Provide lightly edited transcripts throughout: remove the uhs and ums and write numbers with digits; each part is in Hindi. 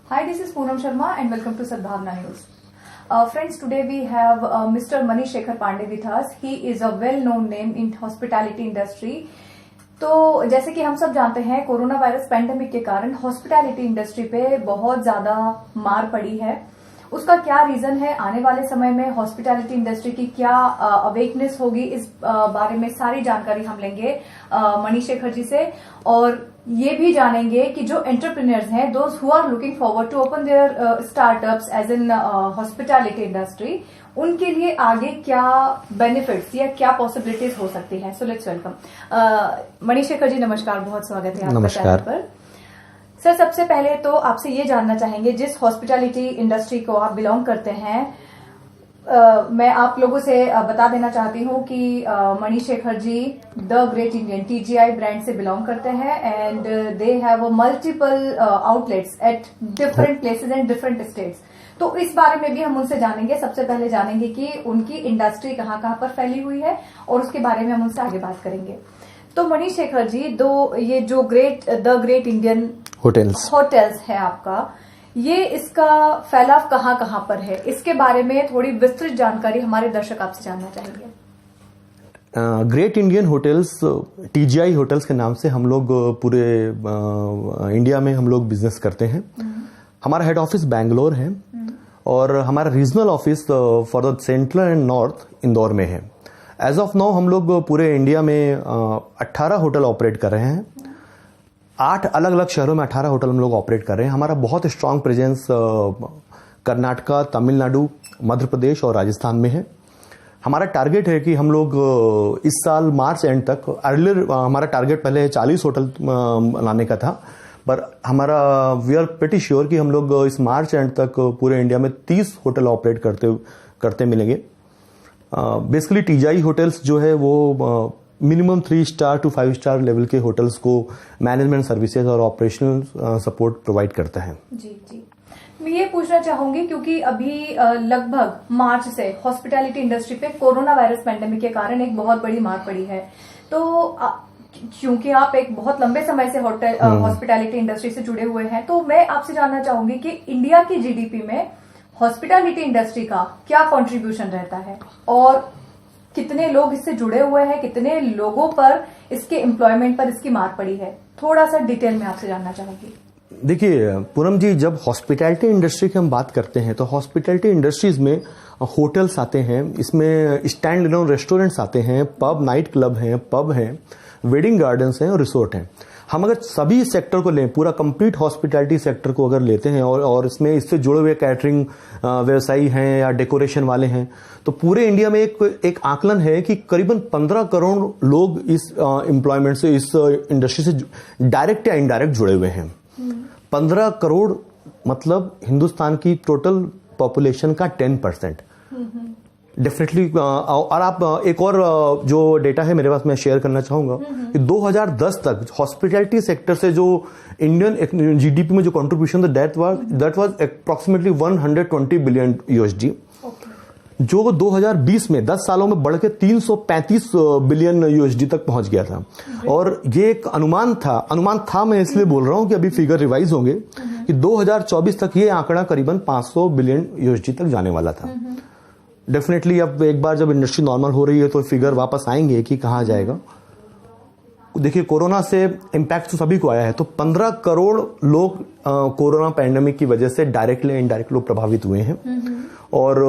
Hi, this is Poonam Sharma and welcome to Sadbhavna News. Friends, today we have Mr. Manish Shekhar Pandey with us. He is a well-known name in hospitality industry. तो जैसे कि हम सब जानते हैं, कोरोना वायरस पैंडेमिक के कारण हॉस्पिटैलिटी इंडस्ट्री पे बहुत ज्यादा मार पड़ी है। उसका क्या रीजन है, आने वाले समय में हॉस्पिटैलिटी इंडस्ट्री की क्या अवेकनेस होगी, इस बारे में सारी जानकारी हम लेंगे मनीष शेखर जी से। और ये भी जानेंगे कि जो एंटरप्रेन्योर्स हैं, those who are looking forward to open their startups as in hospitality industry, उनके लिए आगे क्या बेनिफिट्स या क्या पॉसिबिलिटीज हो सकती है। So let's welcome Manish Shekhar ji, नमस्कार, बहुत स्वागत है आपका चैनल पर। सर, सबसे पहले तो आपसे ये जानना चाहेंगे, जिस हॉस्पिटैलिटी इंडस्ट्री को आप बिलोंग करते हैं, मैं आप लोगों से बता देना चाहती हूँ कि Manish Shekhar ji the great Indian TGI brand से बिलोंग करते हैं and they have multiple outlets at different places and different states. तो इस बारे में भी हम उनसे जानेंगे। सबसे पहले जानेंगे कि उनकी इंडस्ट्री कहाँ कहाँ पर फैली हुई है और उसके बारे में हम उनसे आगे बात करेंगे। तो मनीष शेखर जी, ये जो द ग्रेट इंडियन होटल्स है आपका, ये इसका फैलाव कहाँ कहाँ पर है, इसके बारे में थोड़ी विस्तृत जानकारी हमारे दर्शक आपसे जानना चाहेंगे। Great Indian hotels, TGI hotels के नाम से हम लोग पूरे इंडिया में हम लोग बिजनेस करते हैं। हमारा हेड ऑफिस बैंगलोर है और हमारा regional office for the central and north Indore में है। एज ऑफ नाउ हम लोग पूरे इंडिया में 18 होटल ऑपरेट कर रहे हैं। 8 अलग अलग शहरों में 18 होटल हम लोग ऑपरेट कर रहे हैं। हमारा बहुत स्ट्रांग प्रेजेंस कर्नाटका, तमिलनाडु, मध्य प्रदेश और राजस्थान में है। हमारा टारगेट है कि हम लोग इस साल मार्च एंड तक, अर्लियर हमारा टारगेट पहले 40 होटल लाने का था, पर हमारा वी आर प्रीटी श्योर कि हम लोग इस मार्च एंड तक पूरे इंडिया में 30 होटल ऑपरेट करते मिलेंगे। बेसिकली TGI होटल्स जो है वो minimum 3 star to 5 star level के होटल्स को मैनेजमेंट सर्विसेज और ऑपरेशनल सपोर्ट प्रोवाइड करता है। जी जी, मैं ये पूछना चाहूंगी क्योंकि अभी लगभग मार्च से हॉस्पिटैलिटी इंडस्ट्री पे कोरोना वायरस पैंडेमिक के कारण एक बहुत बड़ी मार पड़ी है। तो क्योंकि आप एक बहुत लंबे समय से हॉस्पिटैलिटी इंडस्ट्री से जुड़े हुए हैं, तो मैं आपसे जानना चाहूंगी कि इंडिया की GDP में हॉस्पिटैलिटी इंडस्ट्री का क्या कंट्रीब्यूशन रहता है और कितने लोग इससे जुड़े हुए हैं, कितने लोगों पर इसके एम्प्लॉयमेंट पर इसकी मार पड़ी है, थोड़ा सा डिटेल में आपसे जानना चाहूंगी। देखिए पूनम जी, जब हॉस्पिटैलिटी इंडस्ट्री की हम बात करते हैं तो हॉस्पिटैलिटी इंडस्ट्रीज में होटल्स आते हैं, इसमें स्टैंड अलोन रेस्टोरेंट्स आते हैं, पब, नाइट क्लब हैं, पब हैं, वेडिंग गार्डन्स हैं और रिसोर्ट हैं। हम अगर सभी सेक्टर को लें, पूरा कंप्लीट हॉस्पिटैलिटी सेक्टर को अगर लेते हैं और इसमें इससे जुड़े हुए कैटरिंग व्यवसायी हैं या डेकोरेशन वाले हैं, तो पूरे इंडिया में एक आकलन है कि करीबन 15 करोड़ लोग इस एम्प्लॉयमेंट से, इस इंडस्ट्री से डायरेक्ट या इनडायरेक्ट जुड़े हुए हैं। 15 करोड़ मतलब हिंदुस्तान की टोटल पॉपुलेशन का 10%। डेफिनेटली। और आप एक और जो डेटा है मेरे पास, मैं शेयर करना चाहूंगा कि 2010 तक हॉस्पिटैलिटी सेक्टर से जो इंडियन GDP में जो कंट्रीब्यूशन था, that was approximately 120 billion USD, जो 2020 में 10 सालों में बढ़ के 335 बिलियन USD तक पहुंच गया था। और ये एक अनुमान था, मैं इसलिए बोल रहा हूं कि अभी फिगर रिवाइज होंगे कि 2024 तक ये आंकड़ा करीबन 500 बिलियन USD तक जाने वाला था। डेफिनेटली अब एक बार जब इंडस्ट्री नॉर्मल हो रही है तो फिगर वापस आएंगे कि कहाँ जाएगा। देखिए, कोरोना से इम्पैक्ट तो सभी को आया है, तो 15 करोड़ लोग कोरोना पैंडेमिक की वजह से डायरेक्टली इनडायरेक्ट लोग प्रभावित हुए हैं। और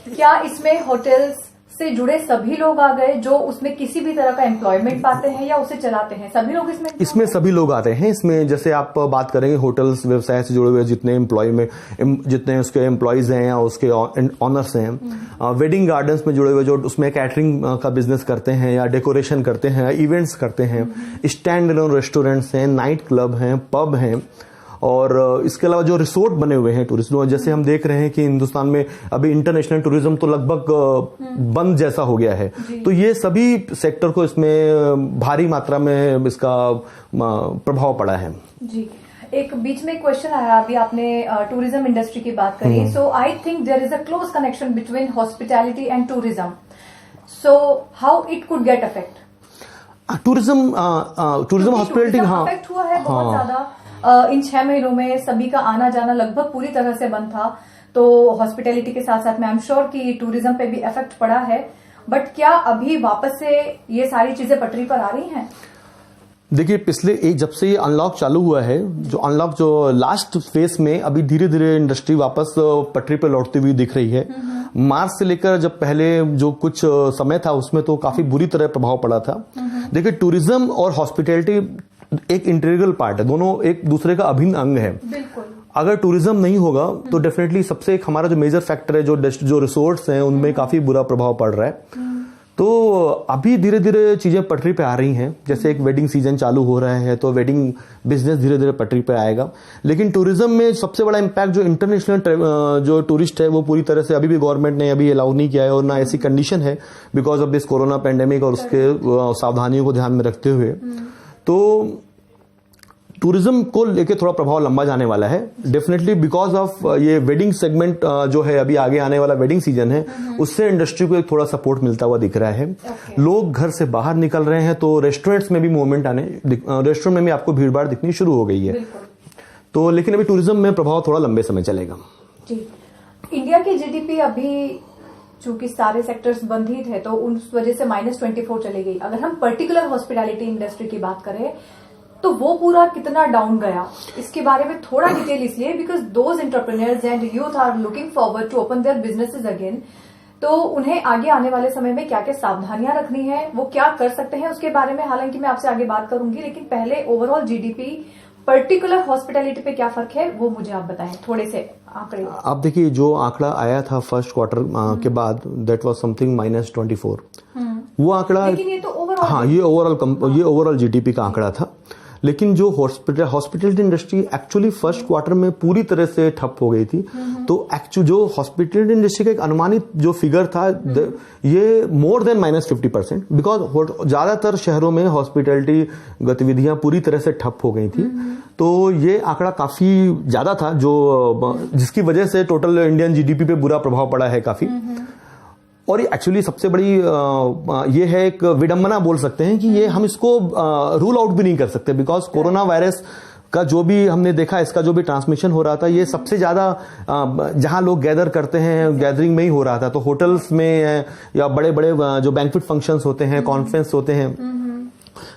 क्या इसमें होटल्स से जुड़े सभी लोग आ गए जो उसमें किसी भी तरह का एम्प्लॉयमेंट पाते हैं या उसे चलाते हैं, सभी लोग इसमें सभी लोग आते हैं। इसमें जैसे आप बात करेंगे होटल्स व्यवसाय से जुड़े हुए जितने उसके एम्प्लॉयज हैं या उसके ऑनर्स हैं, वेडिंग गार्डन्स में जुड़े हुए जो उसमें कैटरिंग का बिजनेस करते हैं या डेकोरेशन करते हैं, इवेंट्स करते हैं, स्टैंड अलोन रेस्टोरेंट्स हैं, नाइट क्लब हैं, पब हैं, और इसके अलावा जो रिसोर्ट बने हुए हैं टूरिस्ट, जैसे हम देख रहे हैं कि हिंदुस्तान में अभी इंटरनेशनल टूरिज्म तो लगभग बंद जैसा हो गया है, तो ये सभी सेक्टर को इसमें भारी मात्रा में इसका प्रभाव पड़ा है। जी, एक बीच में क्वेश्चन आया, अभी आपने टूरिज्म इंडस्ट्री की बात करी, so I think there is a close connection between hospitality and tourism, so how it could get affect? Tourism hospitality, हाँ, अफेक्ट हुआ है बहुत ज्यादा। इन 6 महीनों में सभी का आना जाना लगभग पूरी तरह से बंद था, तो हॉस्पिटैलिटी के साथ साथ में आई एम श्योर कि टूरिज्म पे भी इफेक्ट पड़ा है, बट क्या अभी वापस से ये सारी चीजें पटरी पर आ रही हैं? देखिए, पिछले जब से ये अनलॉक चालू हुआ है, जो लास्ट फेज में अभी धीरे धीरे इंडस्ट्री वापस पटरी पे लौटती हुई दिख रही है। मार्च से लेकर जब पहले जो कुछ समय था उसमें तो काफी बुरी तरह प्रभाव पड़ा था। देखिए, टूरिज्म और हॉस्पिटैलिटी एक इंटीग्रल पार्ट है, दोनों एक दूसरे का अभिन्न अंग है। बिल्कुल। अगर टूरिज्म नहीं होगा तो डेफिनेटली सबसे एक हमारा जो मेजर फैक्टर है, जो रिसोर्ट्स हैं, उनमें काफी बुरा प्रभाव पड़ रहा है। तो अभी धीरे धीरे चीजें पटरी पे आ रही हैं। जैसे एक वेडिंग सीजन चालू हो रहा है तो वेडिंग बिजनेस धीरे धीरे पटरी पे आएगा। लेकिन टूरिज्म में सबसे बड़ा इम्पैक्ट जो इंटरनेशनल जो टूरिस्ट है वो पूरी तरह से अभी भी गवर्नमेंट ने अभी अलाउ नहीं किया है, और ना ऐसी कंडीशन है because of this corona pandemic और उसके सावधानियों को ध्यान में रखते हुए। तो टूरिज्म को लेके थोड़ा प्रभाव लंबा जाने वाला है डेफिनेटली, बिकॉज ऑफ ये वेडिंग सेगमेंट जो है, अभी आगे आने वाला वेडिंग सीजन है, उससे इंडस्ट्री को एक थोड़ा सपोर्ट मिलता हुआ दिख रहा है। लोग घर से बाहर निकल रहे हैं तो रेस्टोरेंट्स में भी मूवमेंट रेस्टोरेंट में भी आपको भीड़भाड़ दिखनी शुरू हो गई है। तो लेकिन अभी टूरिज्म में प्रभाव थोड़ा लंबे समय चलेगा। जी, इंडिया की जीडीपी अभी चूंकि सारे सेक्टर्स बंद ही थे तो उस वजह से -24 चली गई। अगर हम पर्टिकुलर हॉस्पिटैलिटी इंडस्ट्री की बात करें तो वो पूरा कितना डाउन गया, इसके बारे में थोड़ा डिटेल इसलिए because those entrepreneurs and youth are looking forward to open their businesses again. तो उन्हें आगे आने वाले समय में क्या क्या सावधानियां रखनी है, वो क्या कर सकते हैं, उसके बारे में हालांकि मैं आपसे आगे बात करूंगी, लेकिन पहले ओवरऑल जीडीपी पर्टिकुलर हॉस्पिटैलिटी पे क्या फर्क है वो मुझे आप बताएं थोड़े से आंकड़े। आप देखिए, जो आंकड़ा आया था फर्स्ट क्वार्टर के बाद, दैट वाज समथिंग -24। वो आंकड़ा, लेकिन ये तो ओवरऑल, हाँ, ये ओवरऑल जीडीपी का आंकड़ा था। लेकिन जो hospitality industry actually first quarter में पूरी तरह से ठप हो गई थी। तो एक्चुअली जो हॉस्पिटैलिटी इंडस्ट्री का एक अनुमानित जो फिगर था, ये मोर देन -50%, बिकॉज ज्यादातर शहरों में हॉस्पिटैलिटी गतिविधियां पूरी तरह से ठप हो गई थी। तो ये आंकड़ा काफी ज्यादा था, जिसकी वजह से टोटल इंडियन जीडीपी पे बुरा प्रभाव पड़ा है काफी। और ये एक्चुअली सबसे बड़ी ये है एक विडंबना बोल सकते हैं कि ये हम इसको रूल आउट भी नहीं कर सकते, बिकॉज कोरोना वायरस का जो भी हमने देखा, इसका जो भी ट्रांसमिशन हो रहा था, ये सबसे ज्यादा जहां लोग गैदर करते हैं गैदरिंग में ही हो रहा था। तो होटल्स में या बड़े बड़े जो बैंक्वेट फंक्शंस होते हैं, कॉन्फ्रेंस होते हैं,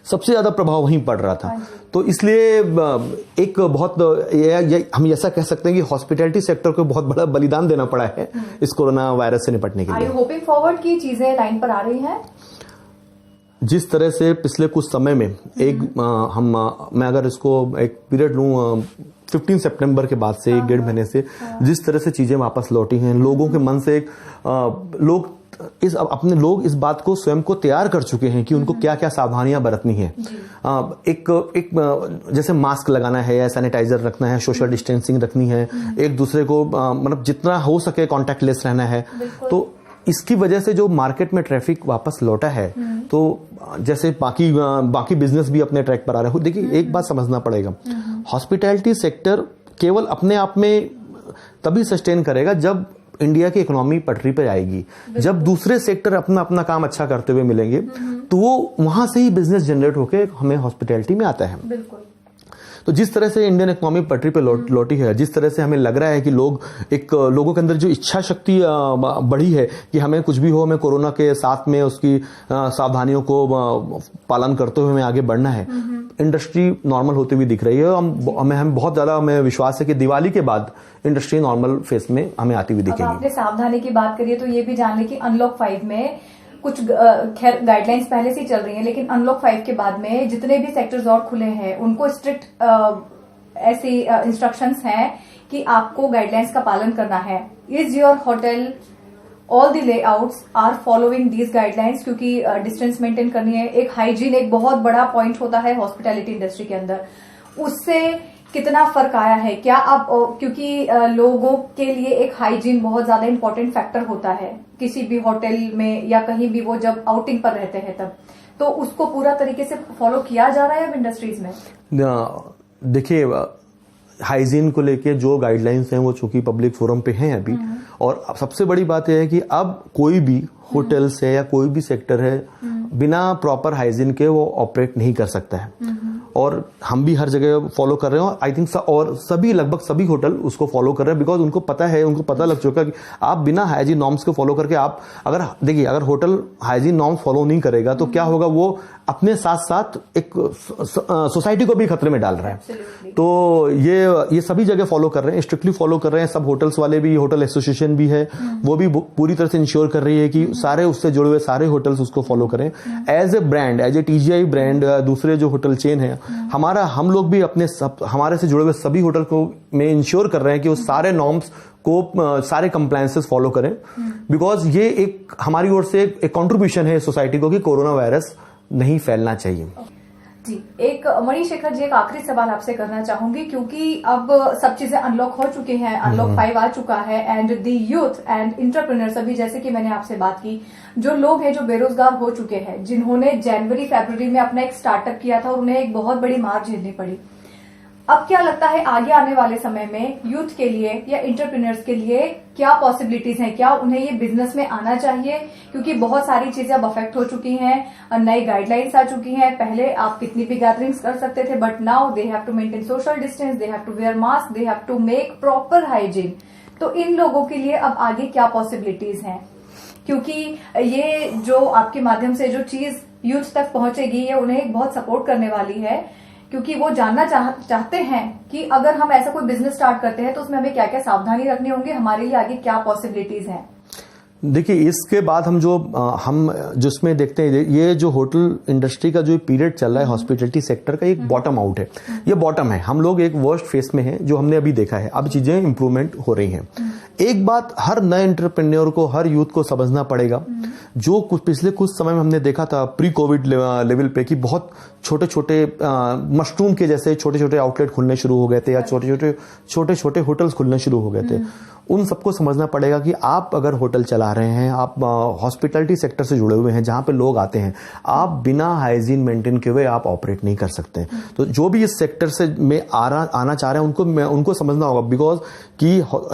सबसे ज्यादा प्रभाव वहीं पड़ रहा था। तो इसलिए एक बहुत हम ऐसा कह सकते हैं कि हॉस्पिटैलिटी सेक्टर को बहुत बड़ा बलिदान देना पड़ा है इस कोरोना वायरस से निपटने के लिए। आर यू होपिंग फॉरवर्ड की चीजें लाइन पर आ रही हैं? जिस तरह से पिछले कुछ समय में मैं अगर इसको एक पीरियड लूं, 15 सितंबर के बाद से 1-1.5 महीने से जिस तरह से चीजें वापस लौटी हैं, लोगों के मन से लोग इस बात को स्वयं को तैयार कर चुके हैं कि उनको क्या क्या सावधानियां बरतनी है। जैसे मास्क लगाना है या सैनिटाइजर रखना है, सोशल डिस्टेंसिंग रखनी है, एक दूसरे को मतलब जितना हो सके कॉन्टैक्ट लेस रहना है। तो इसकी वजह से जो मार्केट में ट्रैफिक वापस लौटा है, तो जैसे बाकी बिजनेस भी अपने ट्रैक पर आ रहे हो। देखिए, एक बात समझना पड़ेगा, हॉस्पिटैलिटी सेक्टर केवल अपने आप में तभी सस्टेन करेगा जब इंडिया की इकोनॉमी पटरी पर आएगी। जब दूसरे सेक्टर अपना अपना काम अच्छा करते हुए मिलेंगे तो वो वहां से ही बिजनेस जनरेट होकर हमें हॉस्पिटैलिटी में आता है। बिल्कुल। तो जिस तरह से इंडियन इकोनॉमी पटरी पे लौटी है, जिस तरह से हमें लग रहा है कि लोगों के अंदर जो इच्छा शक्ति बढ़ी है कि हमें कुछ भी हो, हमें कोरोना के साथ में उसकी सावधानियों को पालन करते हुए हमें आगे बढ़ना है, इंडस्ट्री नॉर्मल होती हुई दिख रही है। हमें बहुत ज्यादा हमें विश्वास है कि दिवाली के बाद इंडस्ट्री नॉर्मल फेस में हमें आती हुई दिखेगी। आपने सावधानी की बात करी है तो ये भी जान लें कि अनलॉक 5 में कुछ खैर गाइडलाइंस पहले से ही चल रही हैं, लेकिन अनलॉक 5 के बाद में जितने भी सेक्टर्स और खुले हैं उनको स्ट्रिक्ट ऐसी इंस्ट्रक्शंस हैं कि आपको गाइडलाइंस का पालन करना है। Is your hotel, all the layouts are following these guidelines, क्योंकि डिस्टेंस मेंटेन करनी है। एक हाइजीन एक बहुत बड़ा पॉइंट होता है हॉस्पिटैलिटी इंडस्ट्री के अंदर, उससे कितना फर्क आया है? क्या आप, क्योंकि लोगों के लिए एक हाइजीन बहुत ज्यादा इंपॉर्टेंट फैक्टर होता है किसी भी होटल में या कहीं भी, वो जब आउटिंग पर रहते हैं तब, तो उसको पूरा तरीके से फॉलो किया जा रहा है अब इंडस्ट्रीज में? देखिए, हाइजीन को लेके जो गाइडलाइंस हैं वो चूंकि पब्लिक फोरम पे हैं अभी, और सबसे बड़ी बात यह है कि अब कोई भी होटल्स है या कोई भी सेक्टर है बिना प्रॉपर हाइजीन के वो ऑपरेट नहीं कर सकता है। और हम भी हर जगह फॉलो कर रहे हैं, और आई थिंक और सभी लगभग सभी होटल उसको फॉलो कर रहे हैं, बिकॉज उनको पता है, उनको पता लग चुका है कि आप बिना हाइजीन नॉर्म्स को फॉलो करके आप अगर देखिए अगर होटल हाइजीन नॉर्म्स फॉलो नहीं करेगा तो क्या होगा, वो अपने साथ साथ एक सोसाइटी को भी खतरे में डाल रहा है। तो ये सभी जगह फॉलो कर रहे हैं, स्ट्रिक्टली फॉलो कर रहे हैं, सब होटल्स वाले भी, होटल एसोसिएशन भी है वो भी पूरी तरह से इंश्योर कर रही है कि सारे उससे जुड़े हुए सारे होटल्स उसको फॉलो करें। As a brand, as a TGI brand, दूसरे जो होटल चेन है हम लोग भी अपने हमारे से जुड़े हुए सभी होटल को में इंश्योर कर रहे हैं कि वो सारे नॉर्म्स को, सारे कंप्लायंसेस फॉलो करें, बिकॉज ये एक हमारी ओर से एक कंट्रीब्यूशन है सोसाइटी को कि कोरोना वायरस नहीं फैलना चाहिए। जी, एक मणिशेखर जी, एक आखिरी सवाल आपसे करना चाहूंगी, क्योंकि अब सब चीजें अनलॉक हो चुकी हैं, अनलॉक 5 आ चुका है, and the youth and entrepreneurs, अभी जैसे कि मैंने आपसे बात की, जो लोग हैं जो बेरोजगार हो चुके हैं, जिन्होंने जनवरी फरवरी में अपना एक स्टार्टअप किया था और उन्हें एक बहुत बड़ी मार झेलनी पड़ी, अब क्या लगता है आगे आने वाले समय में यूथ के लिए या इंटरप्रेन्योर्स के लिए क्या पॉसिबिलिटीज हैं? क्या उन्हें ये बिजनेस में आना चाहिए? क्योंकि बहुत सारी चीजें अब अफेक्ट हो चुकी हैं, नई गाइडलाइंस आ चुकी हैं। पहले आप कितनी भी गैदरिंग्स कर सकते थे, but now they have to maintain social distance, they have to wear mask, they have to make proper hygiene. तो इन लोगों के लिए अब आगे क्या पॉसिबिलिटीज हैं? क्योंकि ये जो आपके माध्यम से जो चीज यूथ तक पहुंचेगी, ये उन्हें एक बहुत सपोर्ट करने वाली है, क्योंकि वो जानना चाहते हैं कि अगर हम ऐसा कोई बिजनेस स्टार्ट करते हैं तो उसमें हमें क्या क्या सावधानी रखनी होंगी, हमारे लिए आगे क्या पॉसिबिलिटीज हैं। देखिए, इसके बाद हम जिसमें देखते हैं, ये जो होटल इंडस्ट्री का जो पीरियड चल रहा है हॉस्पिटलिटी सेक्टर का, एक बॉटम आउट है, ये बॉटम है। हम लोग एक वर्स्ट फेस में हैं जो हमने अभी देखा है, अब चीजें इंप्रूवमेंट हो रही हैं। एक बात हर नए एंटरप्रेन्योर को, हर यूथ को समझना पड़ेगा, जो पिछले कुछ समय में हमने देखा था प्री कोविड लेवल पे कि बहुत छोटे छोटे मशरूम के जैसे छोटे छोटे आउटलेट खुलने शुरू हो गए थे, या छोटे छोटे होटल्स खुलने शुरू हो गए थे। उन सबको समझना पड़ेगा कि आप अगर होटल चला रहे हैं, आप हॉस्पिटैलिटी सेक्टर से जुड़े हुए हैं जहां पे लोग आते हैं, आप बिना हाइजीन मेंटेन किए हुए आप ऑपरेट नहीं कर सकते। तो जो भी इस सेक्टर से में आना चाह रहे हैं उनको समझना होगा, बिकॉज कि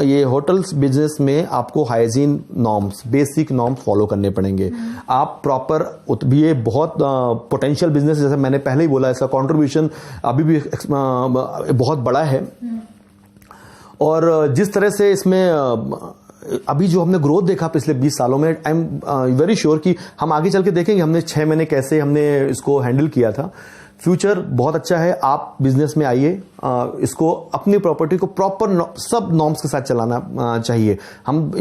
ये होटल्स बिजनेस में आपको hygiene norms, basic norms follow करने पड़ेंगे। आप प्रॉपर, ये बहुत पोटेंशियल बिजनेस, जैसे मैंने पहले ही बोला, इसका कॉन्ट्रीब्यूशन अभी भी बहुत बड़ा है। और जिस तरह से इसमें अभी जो हमने ग्रोथ देखा पिछले 20 सालों में, आई एम वेरी श्योर कि हम आगे चल के देखेंगे हमने 6 महीने कैसे हमने इसको हैंडल किया था। फ्यूचर बहुत अच्छा है, आप बिजनेस में आइए, इसको अपनी प्रॉपर्टी को प्रॉपर सब नॉर्म्स के साथ चलाना चाहिए।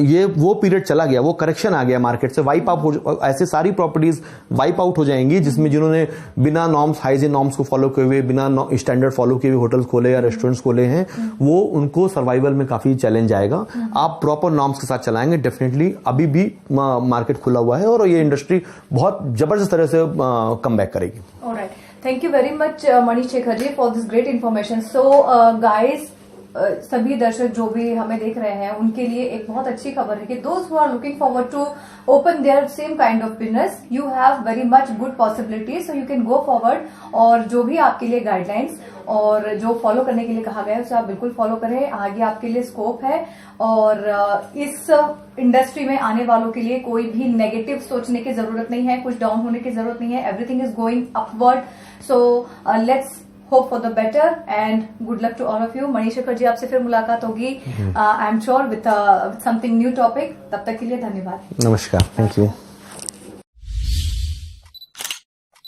ये वो पीरियड चला गया, वो करेक्शन आ गया मार्केट से, वाइप आउट हो, ऐसे सारी प्रॉपर्टीज वाइप आउट हो जाएंगी जिसमें जिन्होंने बिना नॉर्म्स, हाइजीन नॉर्म्स को फॉलो किए हुए, बिना स्टैंडर्ड फॉलो किए हुए होटल्स खोले या रेस्टोरेंट्स खोले हैं, वो उनको सर्वाइवल में काफी चैलेंज आएगा। आप प्रॉपर नॉर्म्स के साथ चलाएंगे, डेफिनेटली अभी भी मार्केट खुला हुआ है और ये इंडस्ट्री बहुत जबरदस्त तरह से कम बैक करेगी। Alright, thank you very much Manishekhar ji for this great information. So guys, सभी दर्शक जो भी हमें देख रहे हैं उनके लिए एक बहुत अच्छी खबर है कि those who are looking forward to open their same kind of business, you have very much good possibilities, so you can go forward. और जो भी आपके लिए गाइडलाइंस और जो फॉलो करने के लिए कहा गया है उसे आप बिल्कुल फॉलो करें, आगे आपके लिए स्कोप है। और इस इंडस्ट्री में आने वालों के लिए कोई भी नेगेटिव सोचने की जरूरत नहीं है, कुछ डाउन होने की जरूरत नहीं है, everything is going upward. So let's hope for the better and good luck to all of you। मणिशेखर जी, आपसे फिर मुलाकात होगी, I am sure, with something new topic. तब तक के लिए धन्यवाद। नमस्कार, थैंक यू।